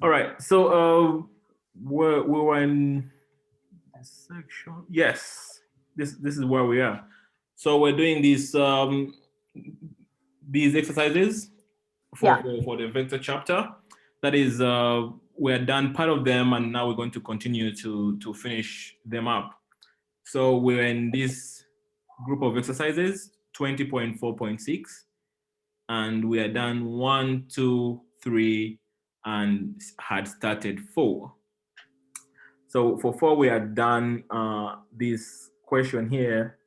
All right. So we were in this section. Yes, this is where we are. So we're doing these exercises Yeah. for the vector chapter. That is, we're done part of them, and now we're going to continue to finish them up. So we're in this group of exercises, 20.4.6, and we are done 1, 2, 3, and had started 4. So for 4, we are done this question here,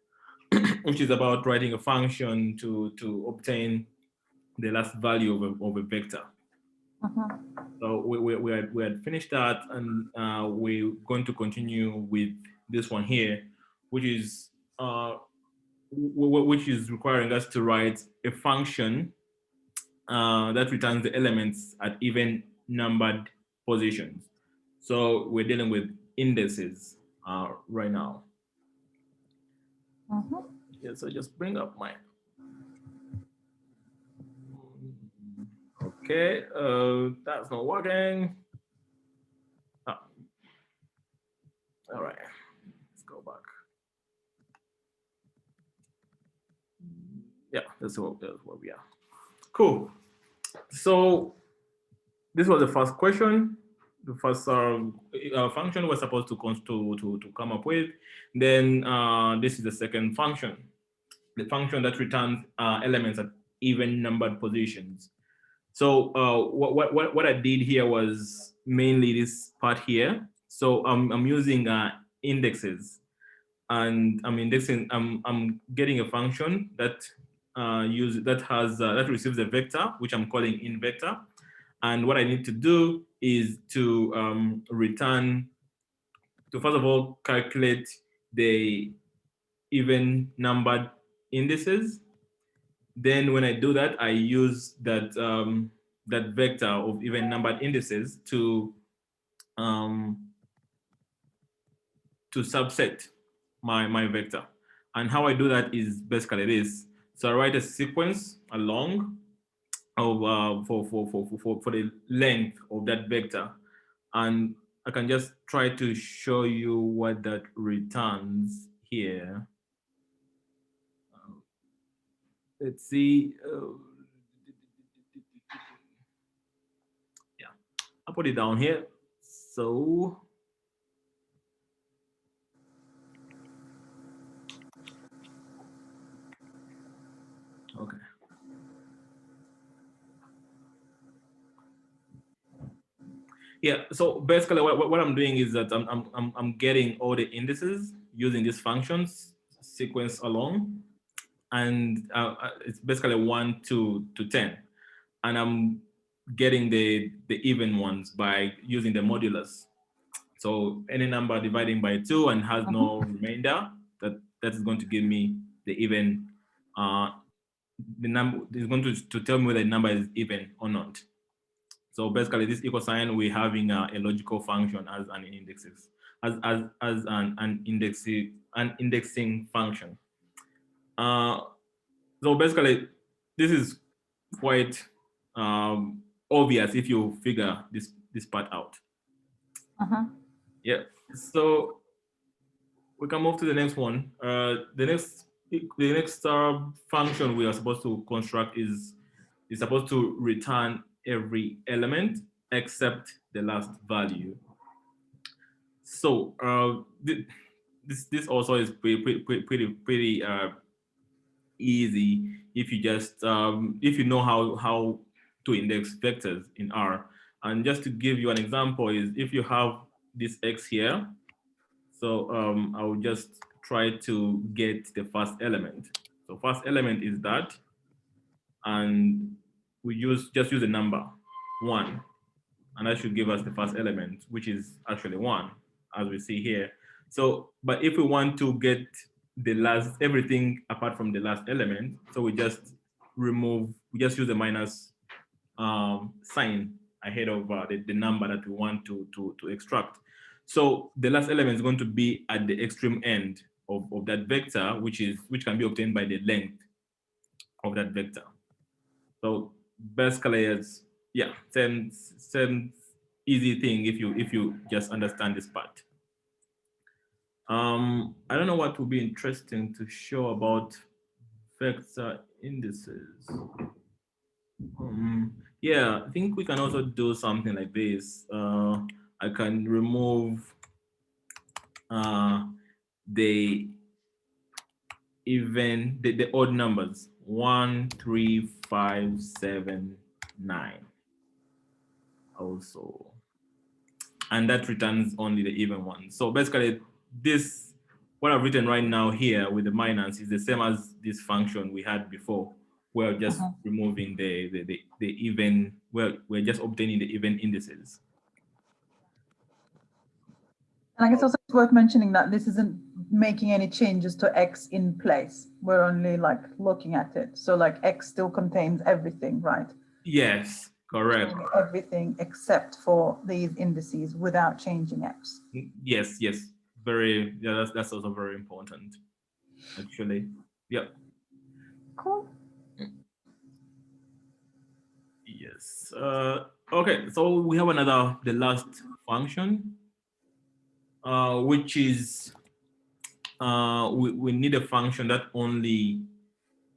which is about writing a function to obtain the last value of a vector. So we had finished that, and we're going to continue with this one here, which is requiring us to write a function that returns the elements at even numbered positions. So we're dealing with indices right now. Yeah, so just bring up my. Okay, that's not working. Oh. All right, let's go back. Yeah, that's where we are. Cool. So this was the first question. The first function we're supposed to come up with. Then this is the second function, the function that returns elements at even numbered positions. So what I did here was mainly this part here. So I'm using indexes, and I'm getting a function that that receives a vector, which I'm calling in vector. And what I need to do is to return, to first of all calculate the even numbered indices. Then when I do that, I use that vector of even numbered indices to subset my vector. And how I do that is basically this. So I write a sequence along of for the length of that vector, and I can just try to show you what that returns here. Let's see. Yeah, I'll put it down here. So okay. Yeah, so basically what I'm doing is that I'm getting all the indices using these functions sequence along, and it's basically 1 to 10, and I'm getting the even ones by using the modulus. So any number dividing by 2 and has no remainder, that is going to give me the even. The number is going to tell me whether the number is even or not. So basically, this equal sign, we're having a logical function as an indexes, as an indexing function. So basically, this is quite obvious if you figure this part out. Yeah. So we can move to the next one. The next function we are supposed to construct is supposed to return every element except the last value. So this also is pretty easy if you just if you know how to index vectors in R. And just to give you an example is if you have this X here, so I will just try to get the first element. So first element is that, and we just use the number 1, and that should give us the first element, which is actually 1, as we see here. So, but if we want to get the last, everything apart from the last element, so we just use the minus sign ahead of the number that we want to extract. So the last element is going to be at the extreme end of that vector, which can be obtained by the length of that vector. So basically, it's same easy thing if you just understand this part. I don't know what would be interesting to show about vector indices. Yeah, I think we can also do something like this. I can remove the the odd numbers 1, 3, 5, 7, 9 also, and that returns only the even ones. So basically this, what I've written right now here with the minus, is the same as this function we had before. We're just removing the even, we're just obtaining the even indices. And I guess also it's worth mentioning that this isn't making any changes to X in place. We're only like looking at it. So like X still contains everything, right? Yes, correct. Everything except for these indices without changing X. Yes, yes. Very, yeah, that's also very important, actually. Yeah. Cool. Yes. Okay, so we have the last function, which is we need a function that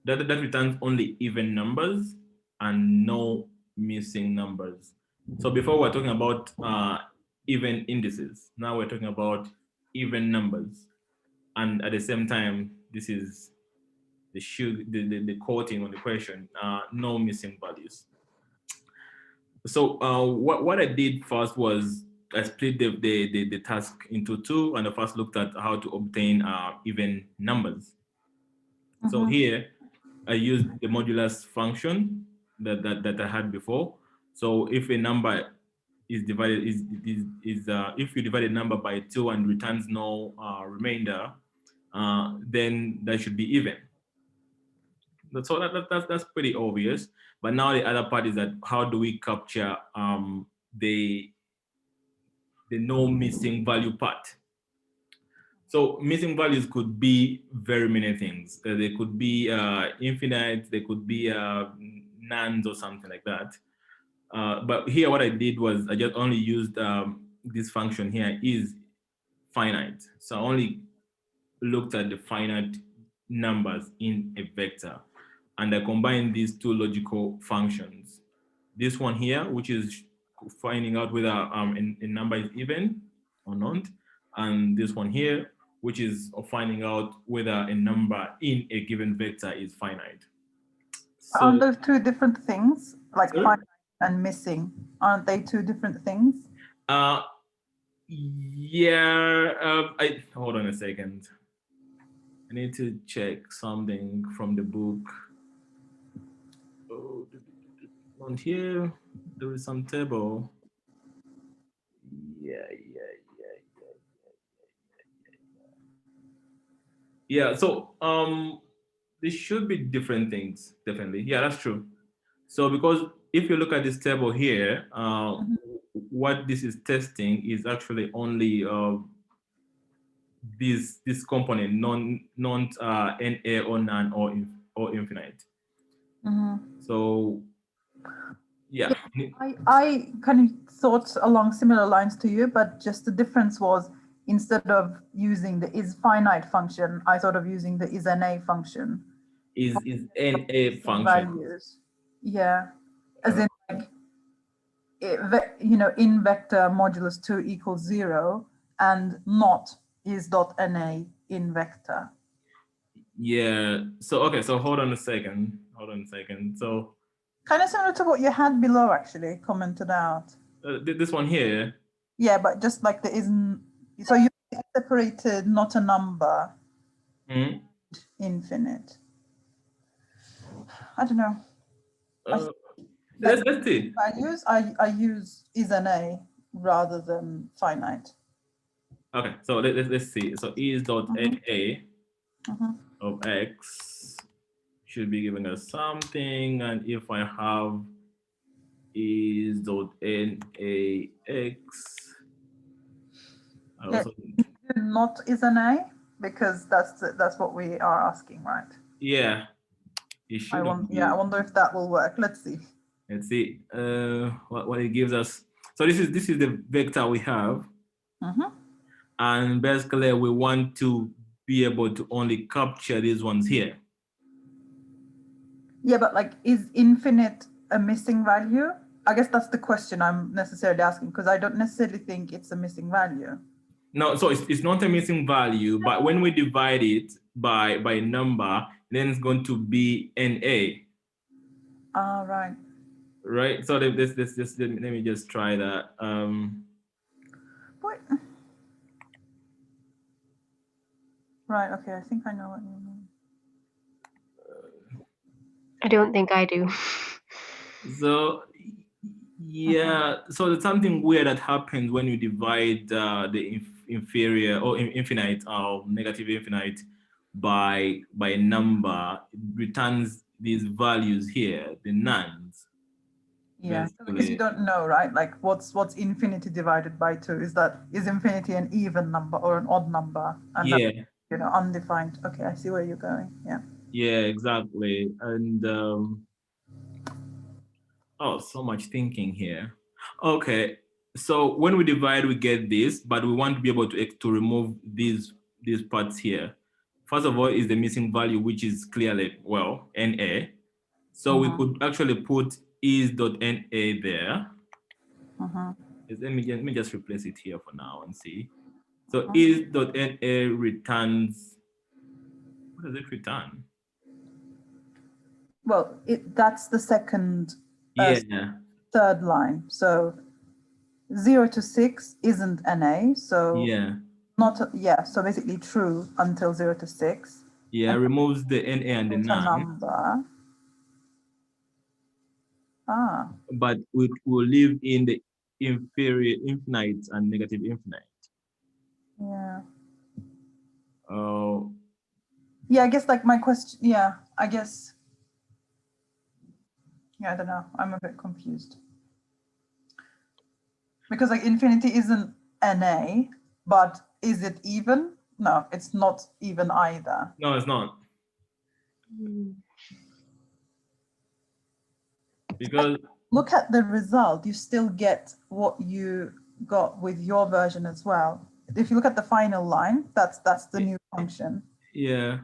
that returns only even numbers and no missing numbers. So before we're talking about even indices, now we're talking about even numbers, and at the same time, this is the quoting on the question, no missing values. So what I did first was I split the task into two, and I first looked at how to obtain even numbers. So here I used the modulus function that I had before. So if a number is divided if you divide a number by 2 and returns no remainder, then that should be even. So that's pretty obvious. But now the other part is that how do we capture the no missing value part? So missing values could be very many things. They could be infinite, they could be nuns or something like that. But here what I did was I just only used this function here is finite. So I only looked at the finite numbers in a vector, and I combined these two logical functions. This one here, which is finding out whether a number is even or not, and this one here, which is finding out whether a number in a given vector is finite. So, aren't those two different things, like sorry? finite and missing? Aren't they two different things? Yeah. Hold on a second. I need to check something from the book. Oh, on here, there is some table. Yeah. So there should be different things, definitely. Yeah, that's true. So because if you look at this table here, what this is testing is actually only this component, non NA or none or infinite. So yeah. I kind of thought along similar lines to you, but just the difference was instead of using the is finite function, I thought of using the is NA function. Is NA function. Values. Yeah. As in like, in vector modulus 2 equals 0 and not is dot NA in vector. Yeah. So okay. So hold on a second. So kind of similar to what you had below, actually commented out. This one here. Yeah, but just like there isn't. So you separated not a number. Infinite. I don't know. Let's see. Values. I use is an A rather than finite. Okay, so let's see. So is dot NA of X should be giving us something, and if I have is dot NAX, I also not is an A because that's what we are asking, right? Yeah, it should. I wonder if that will work. Let's see. Let's see what it gives us. So this is the vector we have. Mm-hmm. And basically we want to be able to only capture these ones here. Yeah, but like, is infinite a missing value? I guess that's the question I'm necessarily asking, because I don't necessarily think it's a missing value. No, so it's not a missing value, but when we divide it by number, then it's going to be NA. Ah, right. Right. So let me just try that. Wait. Right. Okay. I think I know what you mean. I don't think I do. So yeah, so there's something weird that happens when you divide the inferior or infinite or negative infinite by a number. It returns these values here, the nuns. Yeah, because you don't know, right? Like, what's infinity divided by 2? Is infinity an even number or an odd number? And Yeah. that's, you know, undefined. Okay, I see where you're going. Yeah. Yeah, exactly. And oh, so much thinking here. Okay, so when we divide, we get this, but we want to be able to remove these parts here. First of all, is the missing value, which is clearly, well, NA. So we could actually put is.NA there. Let me just replace it here for now and see. So is.NA returns, what does it return? Well, that's the second, Yeah. third line. So 0 to 6 isn't NA. So Yeah. So basically true until 0 to 6. Yeah, removes the NA and the none. Number. Ah. But we will live in the inferior infinite and negative infinite. Yeah. Oh. Yeah, I guess like my question, yeah, I guess. Yeah, I don't know. I'm a bit confused. Because like infinity isn't NA, but is it even? No, it's not even either. No, it's not. Because look at the result, you still get what you got with your version as well. If you look at the final line, that's the new function. Yeah.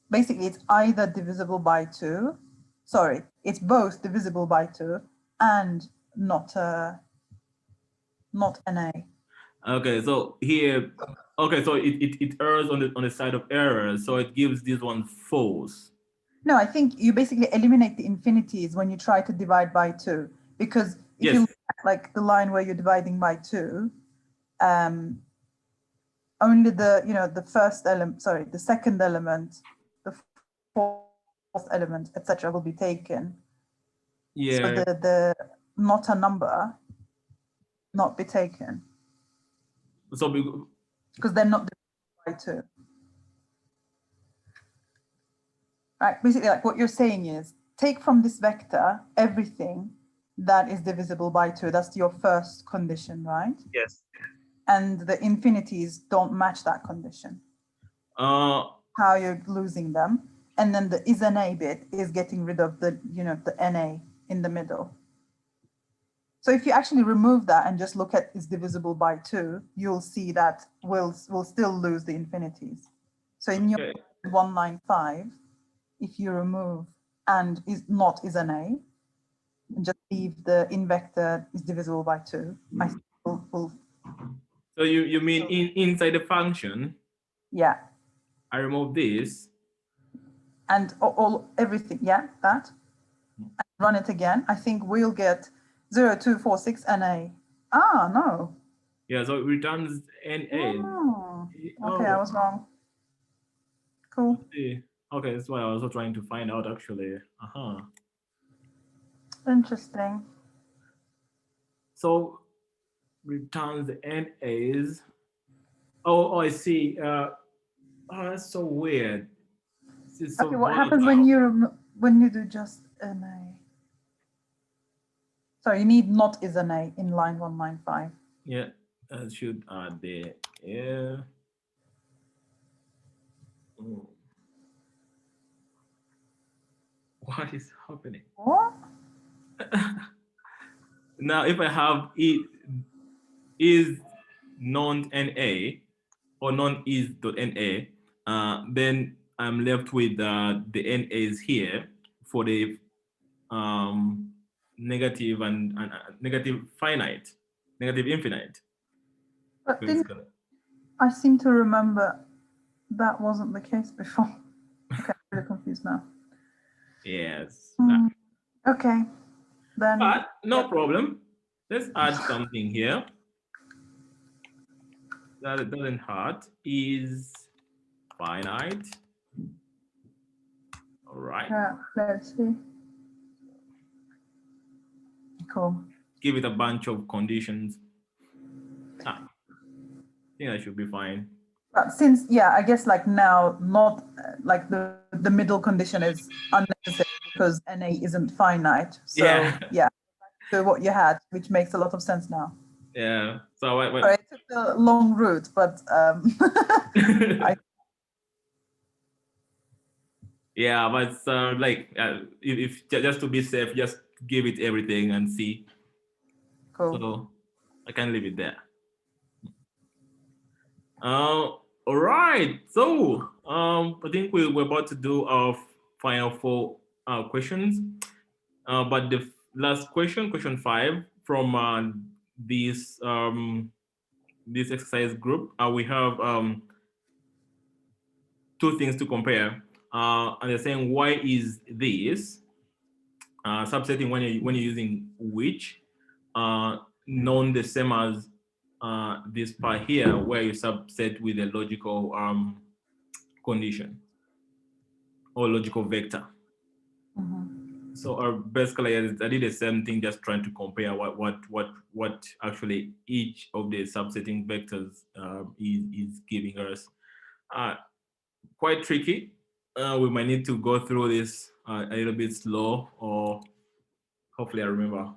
Basically it's either divisible by 2. Sorry, it's both divisible by 2 and not NA. Okay, so here, okay, so it errs on the side of error, so it gives this one false. No, I think you basically eliminate the infinities when you try to divide by 2, because if you look at like the line where you're dividing by 2, only the first element, sorry, the second element, the fourth element, etc., will be taken. Yeah. So the not a number not be taken. So because they're not divided by 2. Right, basically like what you're saying is take from this vector everything that is divisible by 2. That's your first condition, right? Yes. And the infinities don't match that condition. How you're losing them. And then the is NA bit is getting rid of the, the NA in the middle. So if you actually remove that and just look at is divisible by 2, you'll see that we'll still lose the infinities. So in your 195, if you remove and is not is NA, and just leave the in vector is divisible by 2, I still will. So you mean inside the function? Yeah. I remove this. And everything, yeah, that. And run it again. I think we'll get 0246 NA. Ah, no. Yeah, so it returns NA. Oh, okay, I was wrong. Cool. Okay, that's what I was also trying to find out actually. Interesting. So returns NAs. Oh, I see. Oh, that's so weird. So okay, what happens when you do just NA? Sorry, you need not is NA in line 195. Yeah, that should add there. Yeah. Oh. What is happening? What? Now, if I have is non-NA or non-is.NA, then I'm left with the NAs here for the negative and negative finite, negative infinite. But I seem to remember that wasn't the case before. Okay, I'm really confused now. Yes. Okay, then. But no problem. Let's add something here. That it doesn't hurt. Is finite. All right. Let's see. Cool. Give it a bunch of conditions. I think that should be fine. But since, I guess like now, not like the middle condition is unnecessary because NA isn't finite. So yeah, so what you had, which makes a lot of sense now. Yeah. So it took a long route, but yeah, but like if just to be safe, just give it everything and see. Cool. So I can leave it there. All right. So I think we're about to do our final 4 questions. But the last question, question 5 from this exercise group, we have 2 things to compare. And they're saying, why is this subsetting when you're using which known the same as this part here, where you subset with a logical condition or logical vector. So basically, I did the same thing, just trying to compare what actually each of the subsetting vectors is giving us. Quite tricky. We might need to go through this a little bit slow, or hopefully I remember.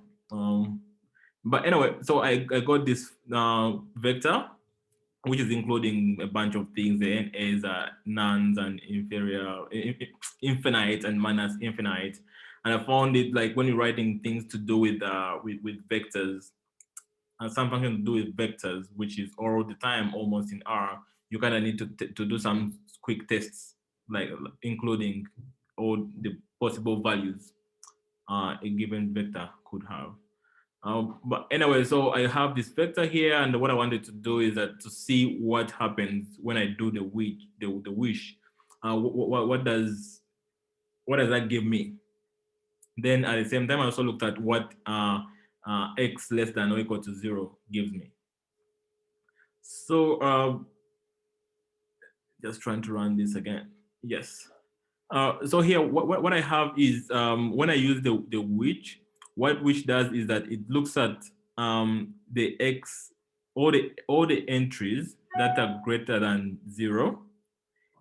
But anyway, so I got this vector, which is including a bunch of things. The NAs are nuns and infinite and minus infinite. And I found it like when you're writing things to do with vectors, and some function to do with vectors, which is all the time almost in R, you kind of need to do some quick tests, like including all the possible values a given vector could have. But anyway, so I have this vector here, and what I wanted to do is that to see what happens when I do the wish. What does that give me? Then at the same time, I also looked at what x less than or equal to 0 gives me. So just trying to run this again. Yes. So here, what I have is when I use the which, what which does is that it looks at the x, all the entries that are greater than 0.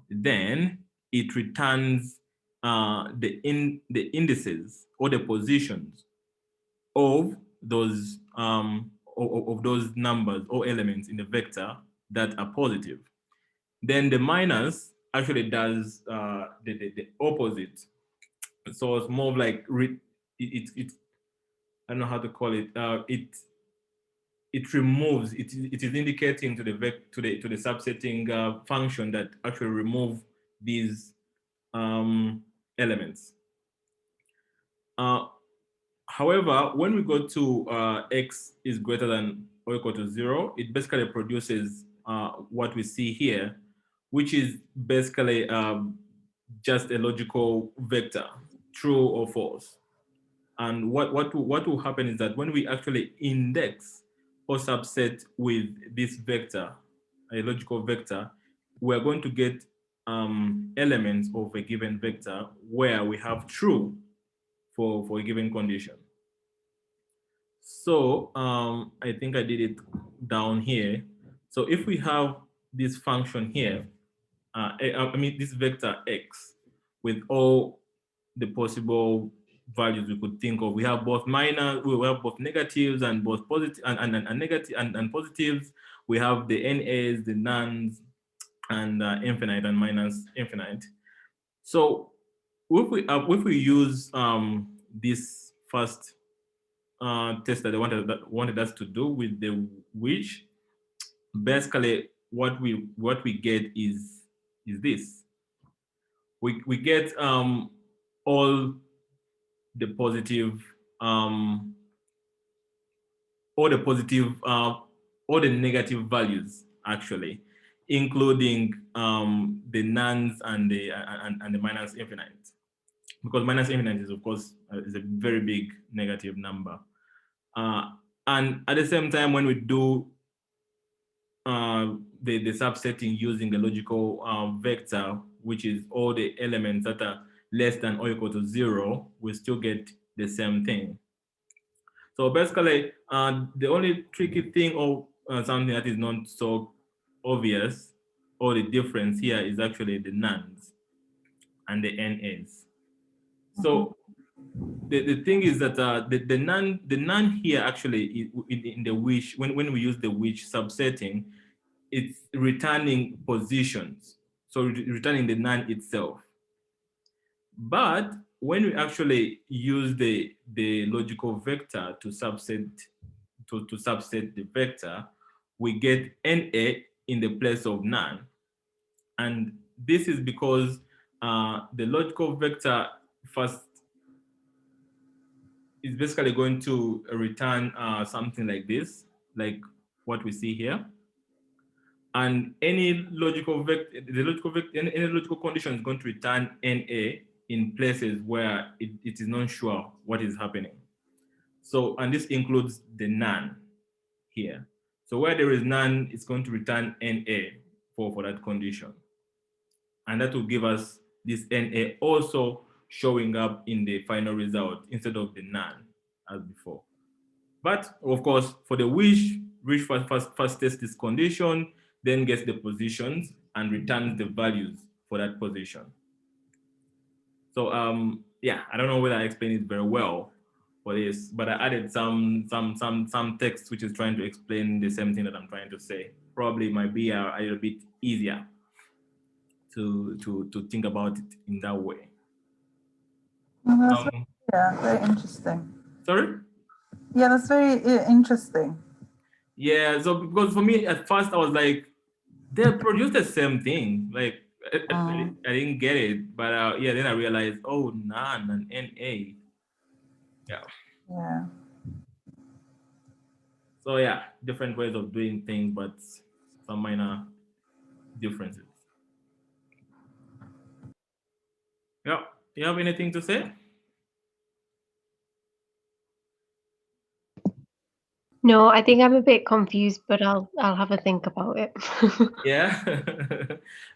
Then it returns the indices or the positions of those numbers or elements in the vector that are positive. Then the minus actually does the opposite. So it's more of like it I don't know how to call it. It removes. It is indicating to the subsetting function that actually remove these elements. However, when we go to x is greater than or equal to 0, it basically produces what we see here, which is basically just a logical vector, true or false. And what will happen is that when we actually index or subset with this vector, a logical vector, we're going to get elements of a given vector where we have true for a given condition. So I think I did it down here. So if we have this function here, I mean this vector x with all the possible values we could think of. We have both minus, we have both negatives and both positive and negative and positives. We have the NAs, the nuns, and infinite and minus infinite. So if we use this first test that they wanted us to do with the wish, basically what we get is this. We get all the positive all the positive all the negative values actually, including the nons and the minus infinite, because minus infinite is of course is a very big negative number. And at the same time, when we do the subsetting using the logical vector, which is all the elements that are less than or equal to 0, we still get the same thing. So basically, the only tricky thing or something that is not so obvious, or the difference here, is actually the nons and the NAs. So the thing is that the nun here actually in the wish, when we use the wish subsetting, it's returning positions, so returning the nun itself. But when we actually use the logical vector to subset the vector, we get NA in the place of none. And this is because the logical vector first is basically going to return something like this, like what we see here. And any logical vector, any logical condition is going to return NA in places where it is not sure what is happening. So, and this includes the none here. So where there is none, it's going to return NA for that condition. And that will give us this NA also showing up in the final result instead of the none as before. But of course, for the wish first tests this condition, then gets the positions and returns the values for that position. So yeah, I don't know whether I explained it very well for this, but I added some text which is trying to explain the same thing that I'm trying to say. Probably might be a little bit easier to think about it in that way. Yeah, very interesting. Sorry? Yeah, that's very interesting. Yeah, so because for me at first I was like, they produce the same thing. Like I didn't get it, but yeah, then I realized, oh, none and NA. Yeah. Yeah. So yeah, different ways of doing things, but some minor differences. Yeah. Do you have anything to say? No, I think I'm a bit confused, but I'll have a think about it. Yeah.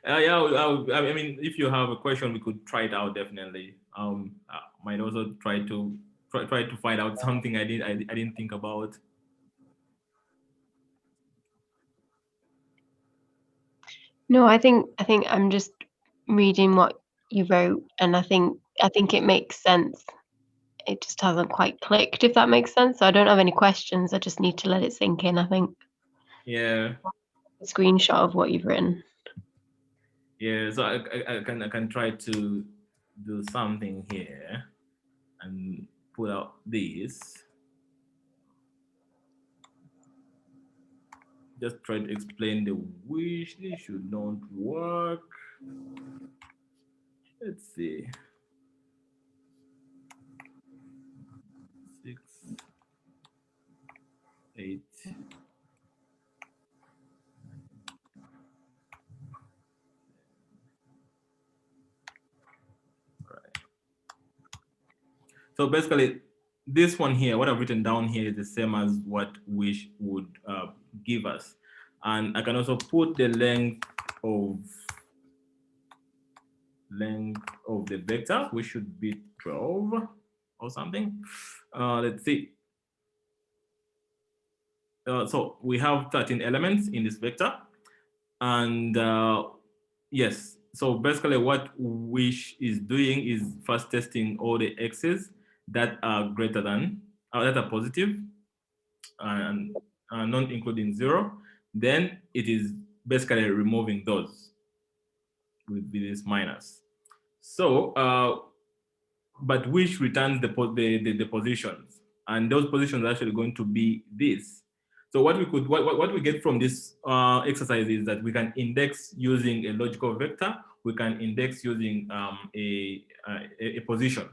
Yeah. I mean, if you have a question, we could try it out definitely. I might also try to find out something I didn't think about. No, I think I'm just reading what you wrote, and I think it makes sense. It just hasn't quite clicked, if that makes sense. So I don't have any questions. I just need to let it sink in, I think. Yeah. A screenshot of what you've written. Yeah. So I can try to do something here and put out this. Just try to explain the wish. This should not work. Let's see. 6, 8. All right. So basically, this one here, what I've written down here is the same as what wish would give us. And I can also put the length of the vector, which should be 12 or something. Let's see. So we have 13 elements in this vector. And yes, so basically what wish is doing is first testing all the x's that are greater than, that are positive and not including 0. Then it is basically removing those with this minus. So, but wish returns the positions and those positions are actually going to be this. So what we get from this exercise is that we can index using a logical vector. We can index using a position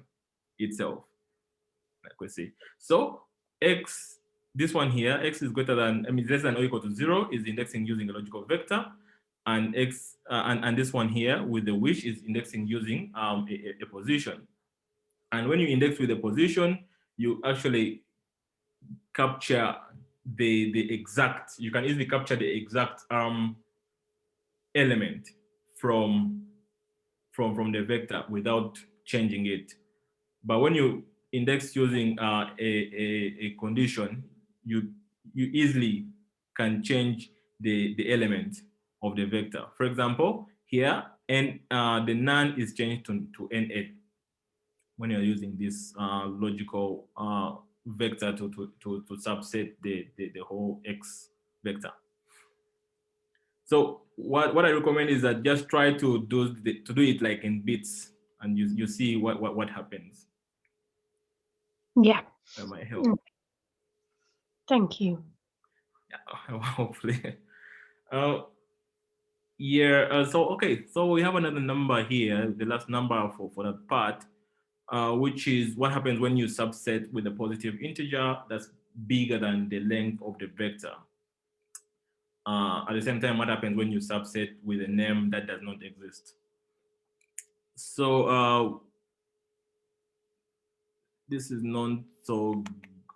itself, like we see. So x, this one here, x is greater than, I mean, less than or equal to 0 is indexing using a logical vector, and x and this one here with the which is indexing using a position. And when you index with a position, you actually capture the exact, you can easily capture the exact element from the vector without changing it. But when you index using a condition, you easily can change the element of the vector. For example, here, and the none is changed to NA when you're using this logical vector to subset the whole X vector. So what I recommend is that just try to do it like in bits, and you see what happens. Yeah. That might help. Thank you. Yeah, hopefully. Yeah. So okay. So we have another number here, the last number for that part, which is what happens when you subset with a positive integer that's bigger than the length of the vector. At the same time, what happens when you subset with a name that does not exist? So this is not so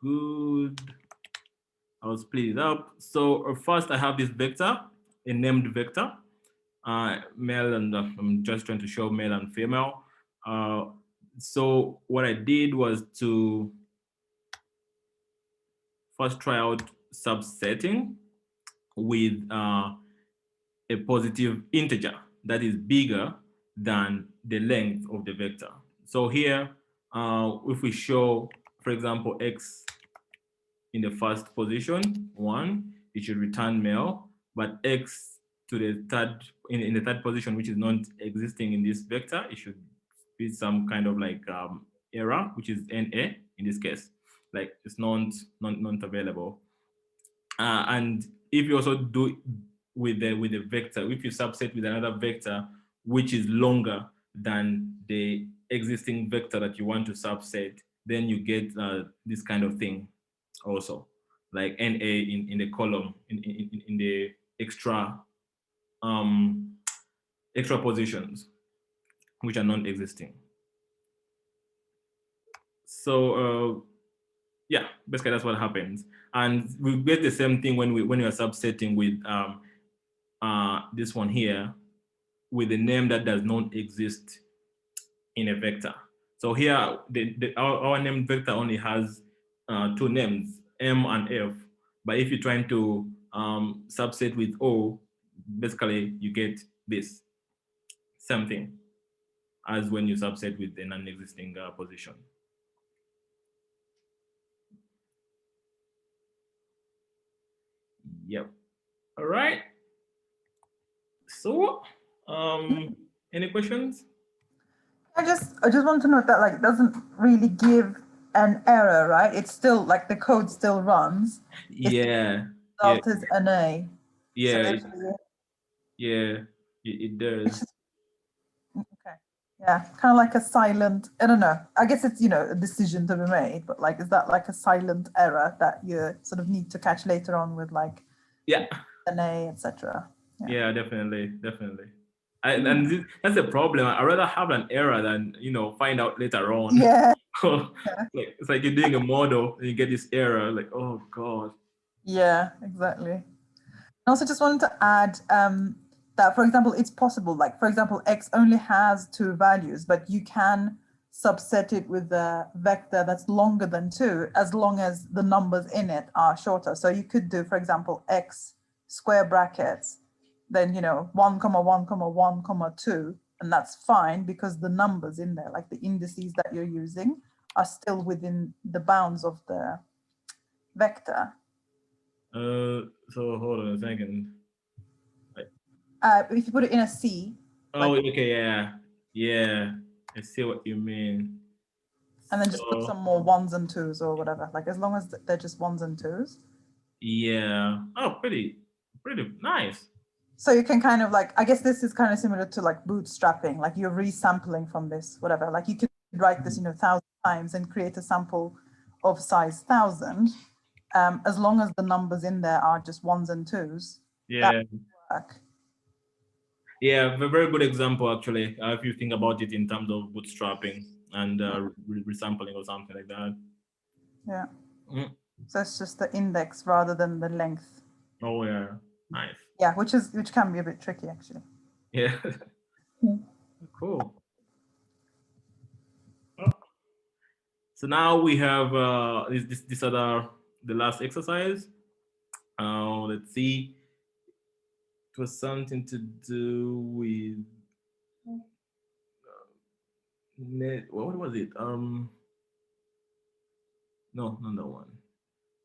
good. I'll split it up. So first I have this vector, a named vector, male, and I'm just trying to show male and female. So what I did was to first try out subsetting with a positive integer that is bigger than the length of the vector. So here, if we show, for example, x in the first position, 1, it should return male, but x to the third, in the third position, which is not existing in this vector, it should be some kind of like error, which is NA in this case, like it's not available. And if you also do with the vector, if you subset with another vector which is longer than the existing vector that you want to subset, then you get this kind of thing also, like NA in the column in the extra extra positions which are non-existing. So yeah, basically that's what happens, and we get the same thing when we are subsetting with this one here with a name that does not exist in a vector. So here our named vector only has 2 names, M and F, but if you're trying to subset with O, basically you get this same thing as when you subset with a non-existing position. Yep. All right. So, any questions? I just want to note that like it doesn't really give an error, right? It's still like the code still runs. Yeah. Result is NA. Yeah. So It does. Okay. Yeah, kind of like a silent, I don't know. I guess it's, a decision to be made, but like, is that like a silent error that you sort of need to catch later on with like NA, etc.? Yeah, definitely. And that's the problem. I'd rather have an error than find out later on. Yeah. Like it's like you're doing a model and you get this error, like, oh god. Yeah, exactly. I also just wanted to add that, for example, it's possible, like, for example, X only has 2 values, but you can subset it with a vector that's longer than 2, as long as the numbers in it are shorter. So you could do, for example, X square brackets, then, 1, 1, 1, 2, and that's fine because the numbers in there, like the indices that you're using, are still within the bounds of the vector. So hold on a second. If you put it in a C. Oh, like, okay, yeah. I see what you mean. And then just put some more 1s and 2s or whatever. Like as long as they're just 1s and 2s. Yeah. Oh, pretty nice. So you can kind of like, I guess this is kind of similar to like bootstrapping, like you're resampling from this, whatever. Like you could write this, 1,000 times and create a sample of size 1,000. As long as the numbers in there are just 1s and 2s. Yeah. That would work. Yeah, a very good example actually. If you think about it in terms of bootstrapping and resampling or something like that. Yeah. So it's just the index rather than the length. Oh yeah, nice. Yeah, which can be a bit tricky actually. Yeah. Cool. Oh. So now we have this other the last exercise. Let's see. It was something to do with what was it? No, not that one.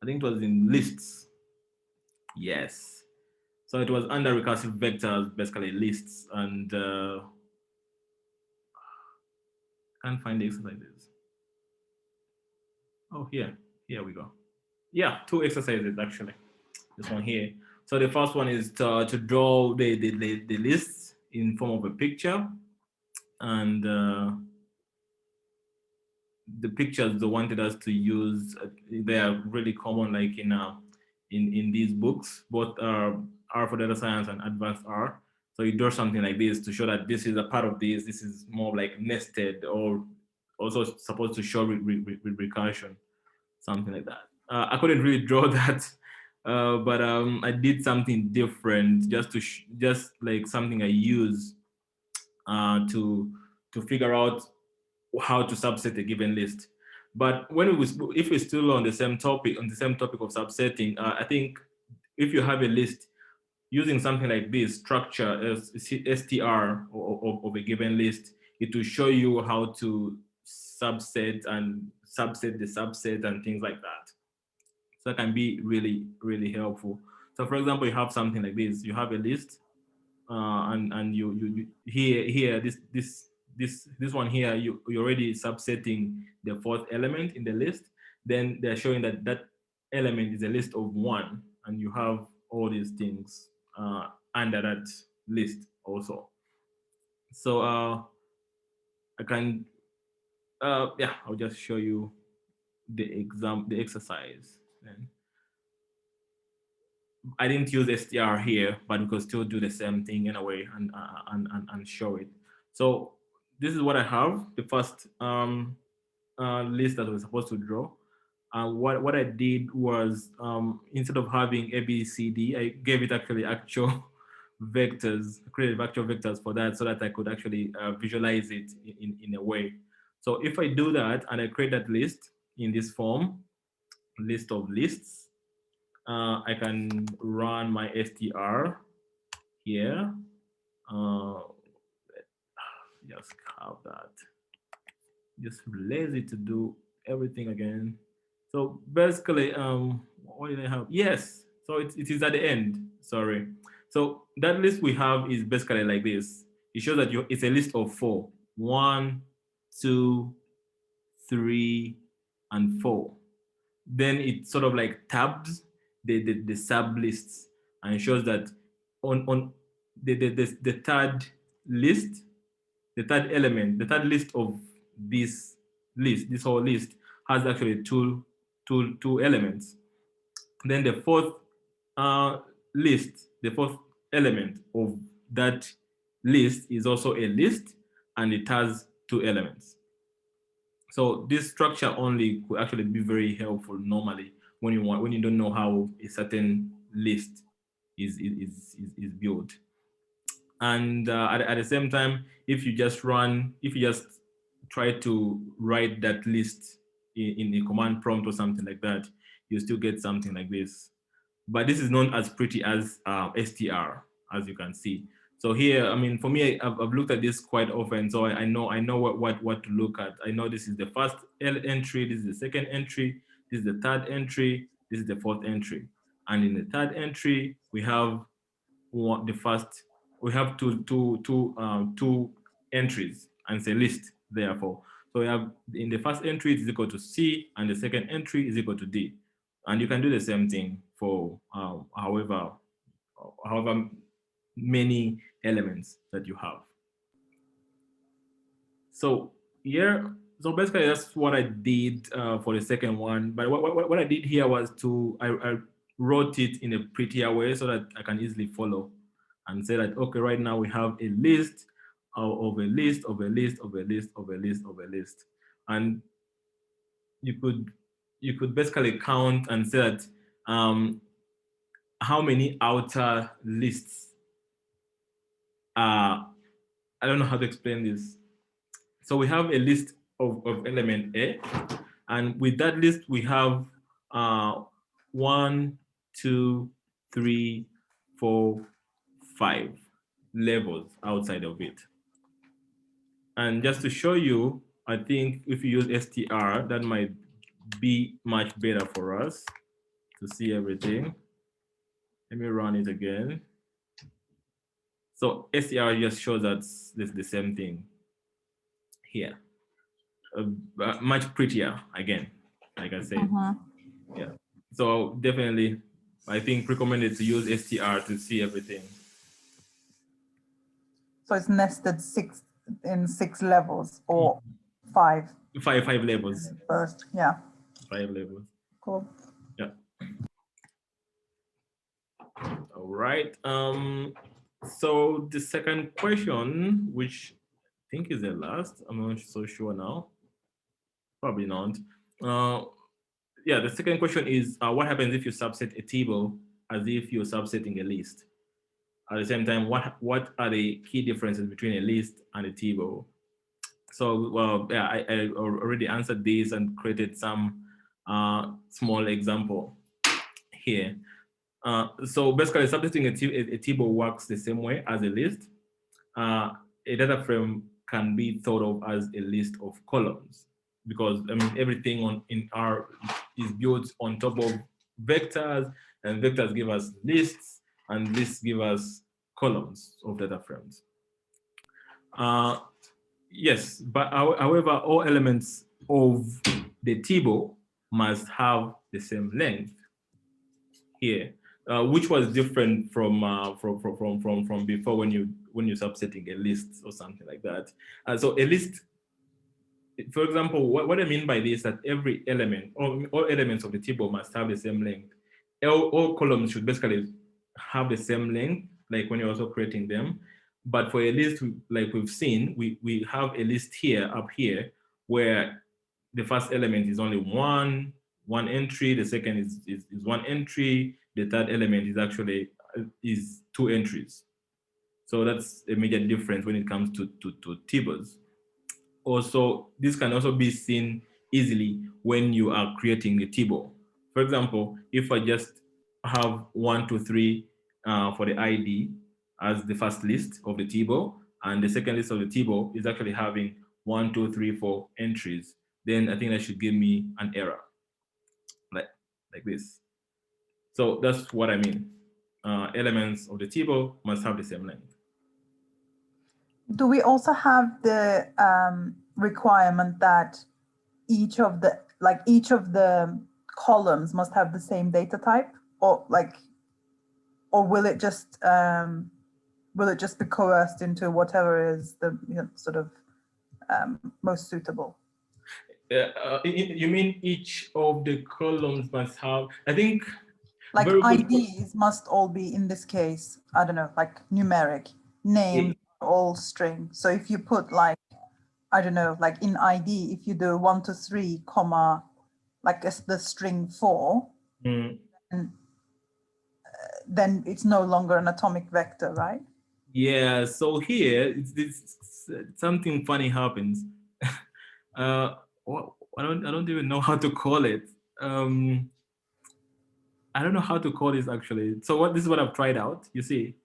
I think it was in lists. Yes. So it was under recursive vectors, basically lists, and can't find the exercises. Oh, here we go. Yeah, 2 exercises actually. This one here. So the first one is to draw the lists in form of a picture, and the pictures they wanted us to use. They are really common, like in these books, both R for data science and advanced R. So you draw something like this to show that this is a part of this. This is more like nested, or also supposed to show recursion, something like that. I couldn't really draw that, but I did something different, just like something I use to figure out how to subset a given list. But if we're still on the same topic of subsetting, I think if you have a list using something like this structure as str of a given list, it will show you how to subset the subset and things like that. So that can be really, really helpful. So for example, you have something like this. You have a list, and you here this one here, you're already subsetting the 4th element in the list. Then they're showing that element is a list of 1, and you have all these things under that list also. So I can I'll just show you the exercise then. I didn't use str here, but we could still do the same thing in a way and show it. So this is what I have, the first list that we're supposed to draw. What I did was, instead of having A, B, C, D, I gave it actually actual vectors, created actual vectors for that, so that I could actually visualize it in a way. So if I do that and I create that list in this form, list of lists, I can run my str here. Just have that. Just lazy to do everything again. So basically, what did I have? Yes. So it is at the end. Sorry. So that list we have is basically like this. It shows that it's a list of 4. 1, 2, 3, and 4. Then it sort of like tabs the sub lists and shows that on the third list, the third element, the third list of this whole list has actually two elements. Then the 4th list, the 4th element of that list is also a list, and it has 2 elements. So this structure only could actually be very helpful normally when you don't know how a certain list is built. And at the same time, if you just try to write that list in a command prompt or something like that, you still get something like this. But this is not as pretty as str, as you can see. So here, I mean, for me, I've looked at this quite often, so I know what to look at. I know this is the first entry, this is the second entry, this is the third entry, this is the 4th entry, and in the 3rd entry we have two entries, and it's a list therefore. So we have in the first entry it is equal to C, and the second entry is equal to D. And you can do the same thing for however many elements that you have. So here, so basically that's what I did for the second one. But what I did here was I wrote it in a prettier way so that I can easily follow and say that, okay, right now we have a list of a list of a list of a list of a list of a list. And you could basically count and say that how many outer lists I don't know how to explain this. So we have a list of element A, and with that list we have 1, 2, 3, 4, 5 levels outside of it. And just to show you, I think if you use str, that might be much better for us to see everything. Let me run it again. So str just shows us the same thing here. Much prettier again, like I said. Yeah. So definitely, I think recommended to use str to see everything. So it's nested in six levels or five? Five levels. First, yeah. 5 levels. Cool. Yeah. All right. So the second question, which I think is the last, I'm not so sure now. Probably not. Yeah, the second question is what happens if you subset a table as if you're subsetting a list? At the same time, what are the key differences between a list and a table? So, well, yeah, I already answered this and created some small example here. So basically, subsetting a table works the same way as a list. A data frame can be thought of as a list of columns, because I mean everything in R is built on top of vectors, and vectors give us lists, and lists give us columns of data frames. Yes, but however, all elements of the table must have the same length here, which was different from before when you're subsetting a list or something like that. So a list, for example, what I mean by this is that every element, all elements of the table must have the same length. All columns should basically have the same length, like when you're also creating them. But for a list, like we've seen, we have a list here, up here, where the first element is only one entry, the second is one entry, the third element is actually is 2 entries. So that's a major difference when it comes to tables. Also, this can also be seen easily when you are creating a table. For example, if I just have 1, 2, 3 for the ID as the first list of the table, and the second list of the table is actually having 1, 2, 3, 4 entries, then I think that should give me an error, like this. So that's what I mean. Elements of the table must have the same length. Do we also have the requirement that each of the columns must have the same data type, or will it just be coerced into whatever is the sort of most suitable? You mean each of the columns must have, I think, like IDs must all be, in this case, I don't know, like numeric, names all string. So if you put like, I don't know, like in ID, if you do 1 to 3, comma, like the string 4, and, then it's no longer an atomic vector, right? Yeah, so here it's something funny happens. I don't even know how to call it. I don't know how to call this actually. So this is what I've tried out. You see,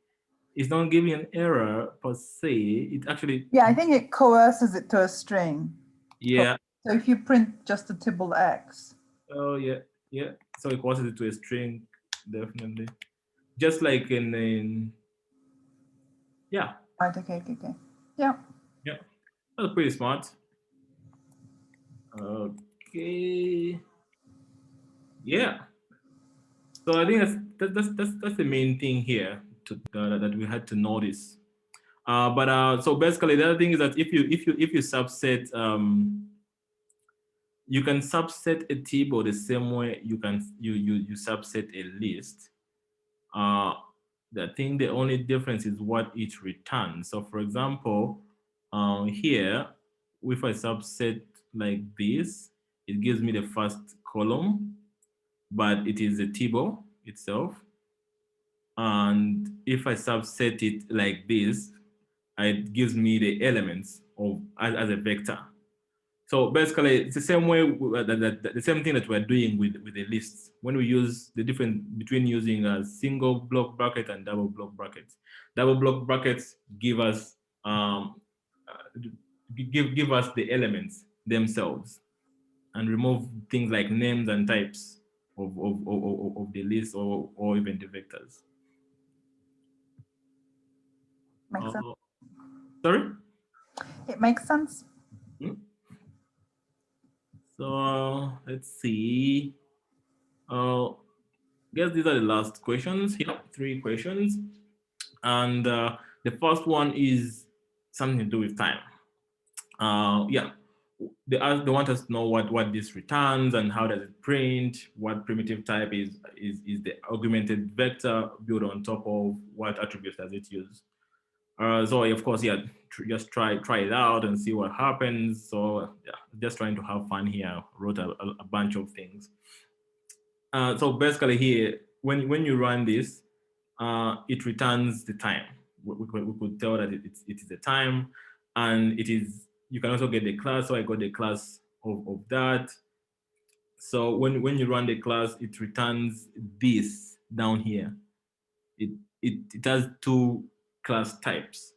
it's not giving an error per se. It actually, yeah, I think it coerces it to a string. Yeah. So if you print just a tibble X. Oh yeah. So it coerces it to a string, definitely. Just like in yeah. Right. Okay. Yeah. That's pretty smart. Okay. Yeah. So I think that's the main thing here that we had to notice. So basically, the other thing is that if you subset, you can subset a table the same way you subset a list. I think the only difference is what it returns. So for example, here, if I subset like this, it gives me the first column, but it is a table itself. And if I subset it like this, it gives me the elements of as a vector. So basically, it's the same way the same thing that we're doing with the lists. When we use the difference between using a single block bracket and double block brackets. Double block brackets give us give us the elements themselves and remove things like names and types of the list or even the vectors. Makes sense. Sorry? It makes sense. Hmm? So let's see. Guess these are the last questions here, 3 questions. And the first one is something to do with time. Yeah, they want us to know what this returns and how does it print, what primitive type is the augmented vector built on top of what attributes does it use. So of course, yeah, just try it out and see what happens. So yeah, just trying to have fun here. Wrote a bunch of things. So basically here, when you run this, it returns the time. We could tell that it is the time, and it is. You can also get the class. So I got the class of that. So when you run the class, it returns this down here. It has 2 class types.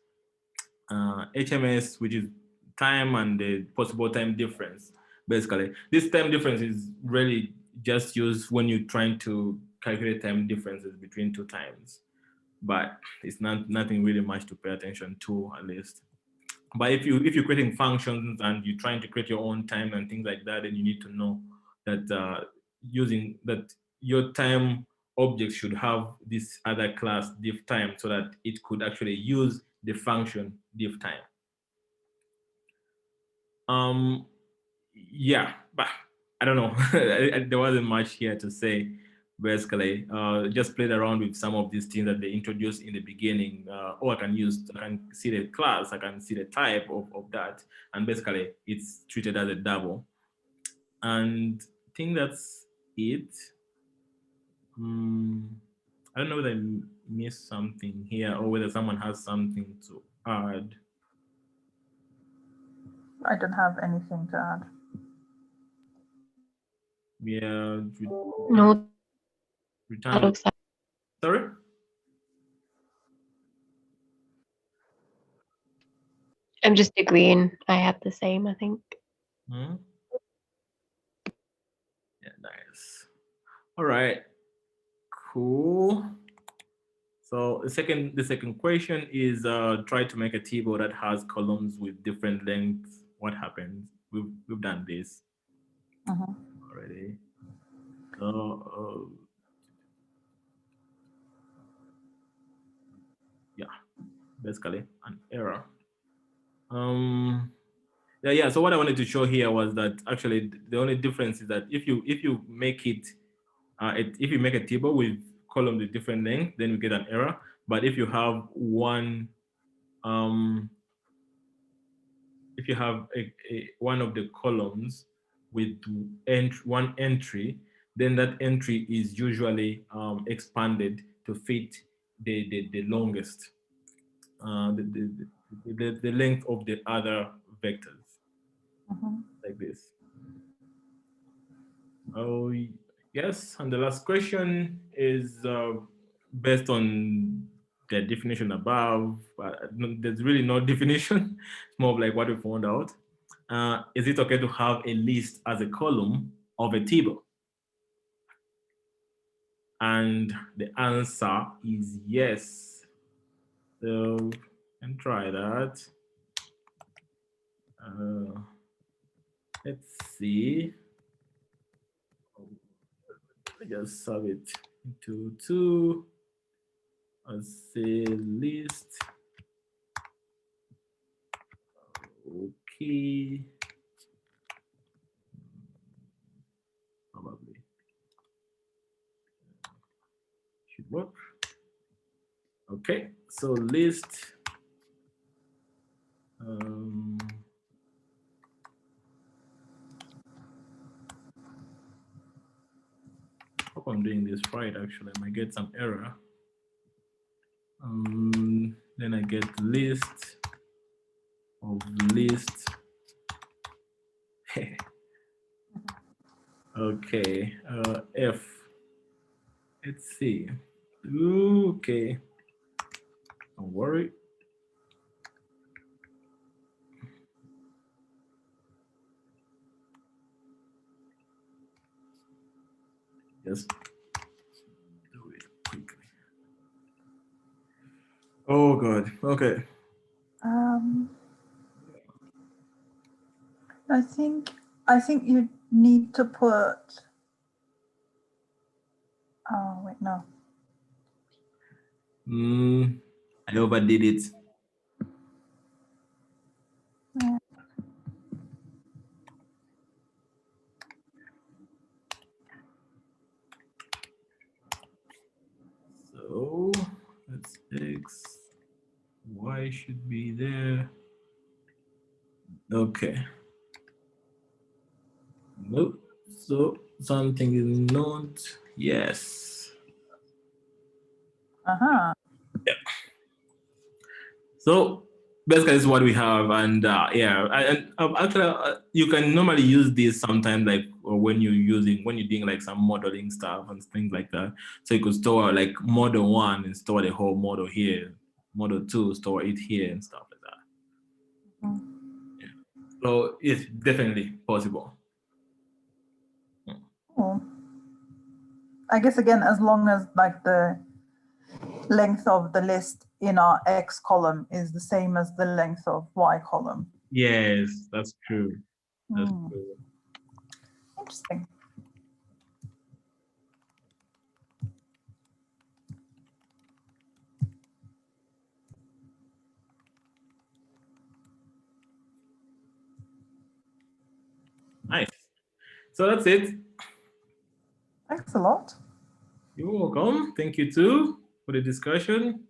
HMS, which is time and the possible time difference. Basically, this time difference is really just used when you're trying to calculate time differences between 2 times, but it's nothing really much to pay attention to, at least. But if you're creating functions and you're trying to create your own time and things like that, then you need to know that using that your time object should have this other class diff time so that it could actually use the function diff time. Yeah, but I don't know. There wasn't much here to say. Basically, just played around with some of these things that they introduced in the beginning. I can see the class, I can see the type of that, and basically it's treated as a double. And I think that's it. I don't know whether I missed something here or whether someone has something to add. I don't have anything to add. Yeah. No, Return. that looks like. Sorry? I'm just agreeing. I had the same, I think. Yeah, nice. All right, cool. So the second question is try to make a table that has columns with different lengths. What happens? We've done this already. So yeah, basically an error. Yeah. So what I wanted to show here was that actually the only difference is that if you make it, if you make a table with columns with different length, then you get an error. But if you have one, if you have one of the columns with one entry, then that entry is usually expanded to fit the longest, the length of the other vectors, like this. Oh, yes. And the last question is based on the definition above. There's really no definition. It's more of like what we found out. Is it okay to have a list as a column of a table? And the answer is yes. So, and try that. Let's see. I just have it into 2. Let's say list. Okay. Probably should work. Okay, so list. Hope I'm doing this right. Actually, I might get some error. Then I get list of list. Okay, F. Let's see. Okay, don't worry. Just do it quickly. Oh God. Okay. I think you need to put. Oh wait, no. I overdid it. Yeah. So that's X. Y should be there. Okay. Nope. So something is not. Yes. Yeah. So basically, this is what we have, and yeah, and actually, you can normally use this sometimes, like when you're doing like some modeling stuff and things like that. So you could store like model 1 and store the whole model here, model 2, store it here and stuff like that. Yeah. So it's definitely possible. Cool. I guess again, as long as like the length of the list in our X column is the same as the length of Y column. Yes, that's true. That's true. Interesting. Nice. So that's it. Thanks a lot. You're welcome. Thank you too for the discussion.